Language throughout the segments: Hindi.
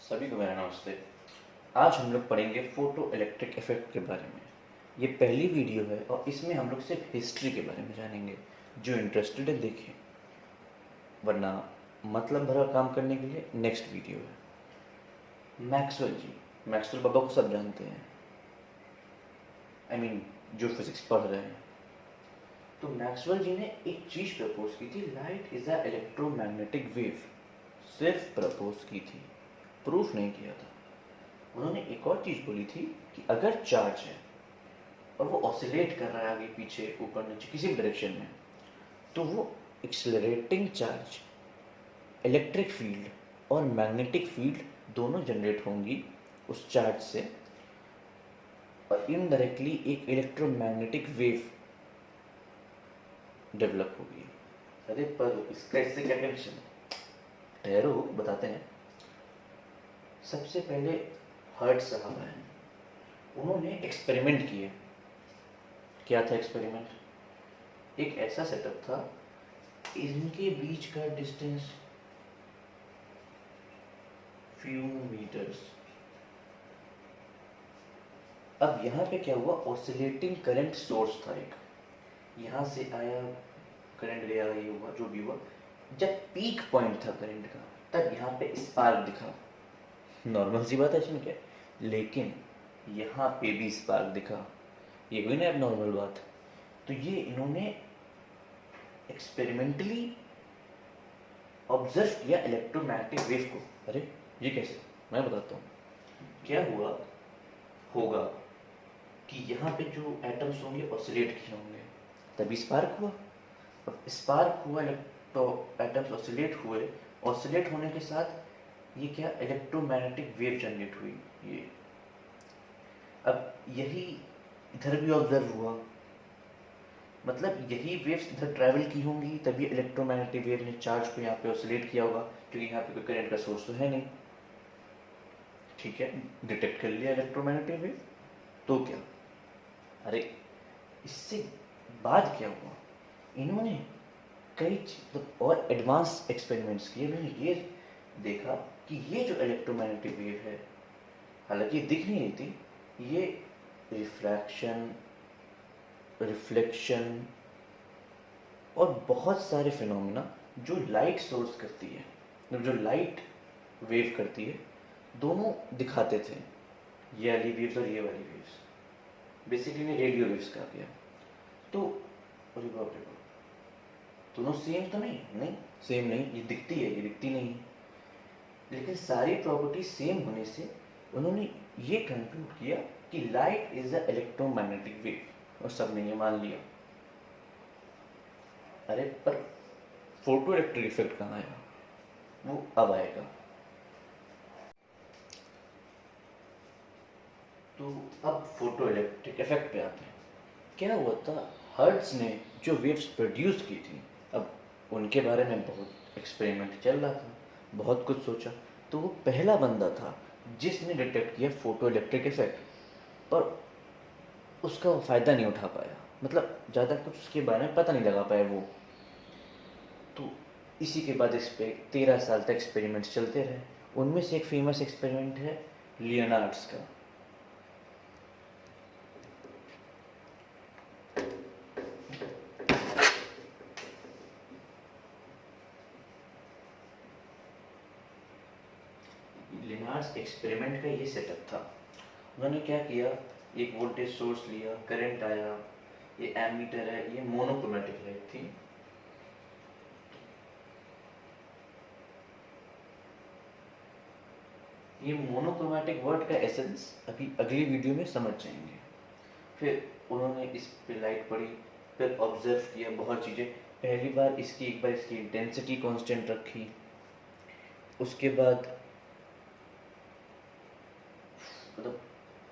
सभी को मेरा नमस्ते। आज हम लोग पढ़ेंगे फोटो इलेक्ट्रिक इफेक्ट के बारे में। ये पहली वीडियो है और इसमें हम लोग सिर्फ हिस्ट्री के बारे में जानेंगे। जो इंटरेस्टेड है देखें, वरना मतलब भरा काम करने के लिए नेक्स्ट वीडियो है। मैक्सवेल जी, मैक्सवेल बाबा को सब जानते हैं, जो फिजिक्स पढ़ रहे हैं। तो मैक्सवेल जी ने एक चीज़ प्रपोज की थी, light is a electromagnetic wave. सिर्फ प्रपोज की थी, प्रूफ नहीं किया था। उन्होंने एक और चीज़ बोली थी कि अगर चार्ज है और वो ऑसिलेट कर रहा है आगे पीछे ऊपर नीचे किसी भी डायरेक्शन में, तो वो एक्सेलरेटिंग चार्ज, इलेक्ट्रिक फील्ड और मैग्नेटिक फील्ड दोनों जनरेट होंगी उस चार्ज से, और इनडायरेक्टली एक इलेक्ट्रोमैग्नेटिक वेव डेवलप होगी। अरे पर इसका इससे क्या कनेक्शन है? ठहरो, बताते हैं। सबसे पहले हर्ट्ज साहब हैं, उन्होंने एक्सपेरिमेंट किए। क्या था एक्सपेरिमेंट? एक ऐसा सेटअप था, इनके बीच का डिस्टेंस फ्यू मीटर्स। अब यहाँ पे क्या हुआ, ऑसिलेटिंग करंट सोर्स था एक, यहाँ से आया करंट गया, ये हुआ जो भी हुआ। जब पीक पॉइंट था करंट का, तब यहाँ पे स्पार्क दिखा। नॉर्मल सी बात है इसमें क्या, लेकिन यहाँ पे भी स्पार्क दिखा। ये हुई ना अब नॉर्मल बात। तो ये इन्होंने एक्सपेरिमेंटली ऑब्जर्व किया इलेक्ट्रोमैग्नेटिक वेव को। अरे ये कैसे, मैं बताता हूँ। क्या हुआ होगा कि यहाँ पे जो एटम्स होंगे ऑसिलेट किए होंगे, तभी स्पार्क हुआ। अब स्पार्क हुआ तो एटम्स ऑसिलेट हुए, ऑसिलेट होने के साथ ये क्या, इलेक्ट्रोमैग्नेटिक वेव जनरेट हुई। ये अब यही इधर भी ऑब्जर्व हुआ, मतलब यही वेव्स इधर ट्रैवल की होंगी, तभी इलेक्ट्रोमैग्नेटिक वेव ने चार्ज को यहाँ पे ऑसिलेट किया होगा, क्योंकि यहाँ पे कोई करंट का सोर्स तो है नहीं। ठीक है, डिटेक्ट कर लिया इलेक्ट्रोमैग्नेटिक वेव। तो क्या, अरे इससे बाद क्या हुआ, इन्होंने कई और एडवांस एक्सपेरिमेंट्स किए। इन्होंने ये देखा कि ये जो इलेक्ट्रोमैग्नेटिक वेव है, हालांकि दिख नहीं रही थी, ये रिफ्रैक्शन, रिफ्लेक्शन और बहुत सारे फिनोमिना जो लाइट सोर्स करती है, जो लाइट वेव करती है, दोनों दिखाते थे। ये वाली वेव्स और ये वाली वेव्स, बेसिकली ने रेडियो वेव्स कहा गया। तो अरे बाप रे बाप, दोनों सेम तो नहीं, नहीं सेम नहीं, ये दिखती है, ये दिखती नहीं है। लेकिन सारी प्रॉपर्टी सेम होने से उन्होंने ये कंक्लूड किया कि light is a electromagnetic wave, और सबने ये मान लिया। अरे पर फोटो इलेक्ट्रिक इफेक्ट कहाँ आया, वो अब आएगा। तो अब फोटो इलेक्ट्रिक इफेक्ट पे आते हैं। क्या हुआ था, हर्ट्ज ने जो वेव्स प्रोड्यूस की थी, अब उनके बारे में बहुत एक्सपेरिमेंट चल रहा था, बहुत कुछ सोचा। तो वो पहला बंदा था जिसने डिटेक्ट किया फोटो इलेक्ट्रिक इफेक्ट, पर उसका वो फ़ायदा नहीं उठा पाया, मतलब ज़्यादा कुछ उसके बारे में पता नहीं लगा पाया वो। तो इसी के बाद इस पर 13 साल तक एक्सपेरिमेंट्स चलते रहे। उनमें से एक फेमस एक्सपेरिमेंट है लियोनार्ड्स का। लियोनार्ड्स एक्सपेरिमेंट का ये सेटअप था। उन्होंने क्या किया, एक वोल्टेज सोर्स लिया, करंट आया, ये एमीटर है, ये मोनोक्रोमेटिक लाइट थी। ये मोनोक्रोमेटिक वर्ड का एसेंस अभी अगली वीडियो में समझ जाएंगे। फिर उन्होंने इस पे लाइट पड़ी, फिर ऑब्जर्व किया बहुत चीज़ें। पहली बार एक बार इसकी इंटेंसिटी कांस्टेंट रखी, उसके बाद मतलब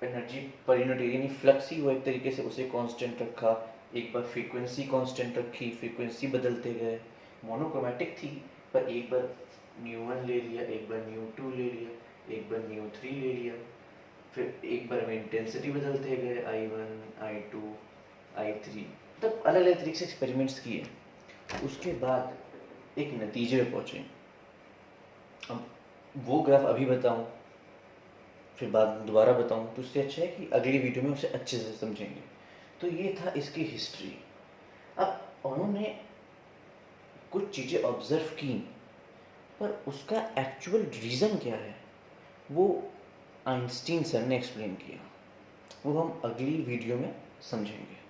एनर्जी पर यूनिट यानी फ्लक्स ही वो एक तरीके से उसे कांस्टेंट रखा। एक बार फ्रीक्वेंसी कांस्टेंट रखी, फ्रीक्वेंसी बदलते गए। मोनोक्रोमेटिक थी, पर एक बार न्यू 1 ले लिया, एक बार न्यू 2 ले लिया, एक बार न्यू 3 ले लिया। फिर एक बार में इंटेंसिटी बदलते गए, I1, I2, I3, तब अलग अलग तरीके से एक्सपेरिमेंट्स किए। उसके बाद एक नतीजे पे पहुँचे। अब वो ग्राफ अभी बताऊँ फिर बाद में दोबारा बताऊँ, तो उससे अच्छा है कि अगली वीडियो में उसे अच्छे से समझेंगे। तो ये था इसकी हिस्ट्री। अब उन्होंने कुछ चीज़ें ऑब्ज़र्व की, पर उसका एक्चुअल रीज़न क्या है वो आइंस्टीन सर ने एक्सप्लेन किया। वो हम अगली वीडियो में समझेंगे।